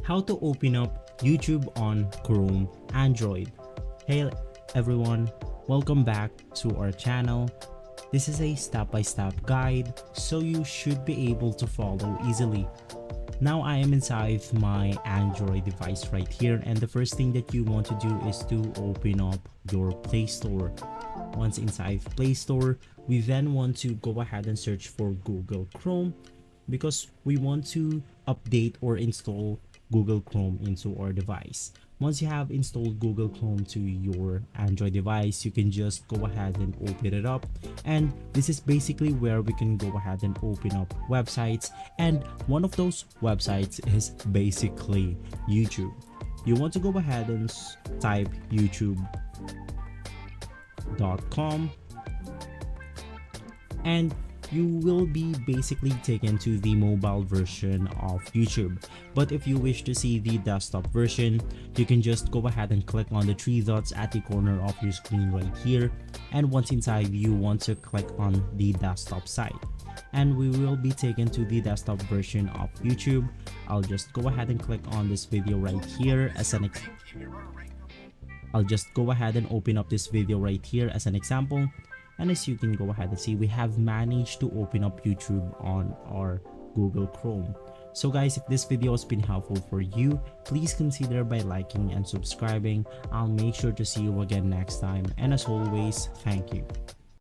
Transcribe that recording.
how to open up YouTube on Chrome Android. Hey everyone, welcome back to our channel. This is a step-by-step guide, so you should be able to follow easily. Now I am inside my Android device right here, and the first thing that you want to do is to open up your Play Store. Once inside Play Store, we then want to go ahead and search for Google Chrome because we want to update or install Google Chrome into our device. Once you have installed Google Chrome to your Android device, you can just go ahead and open it up, and this is basically where we can go ahead and open up websites, and one of those websites is basically YouTube. You want to go ahead and type youtube.com, and you will be basically taken to the mobile version of YouTube. But if you wish to see the desktop version, you can just go ahead and click on the three dots at the corner of your screen right here, and once inside, you want to click on the desktop side, and we will be taken to the desktop version of YouTube. I'll just go ahead and click on this video right here as an I'll just go ahead and open up this video right here as an example. And as you can go ahead and see, we have managed to open up YouTube on our Google Chrome. So guys, if this video has been helpful for you, please consider by liking and subscribing. I'll make sure to see you again next time, and as always, thank you.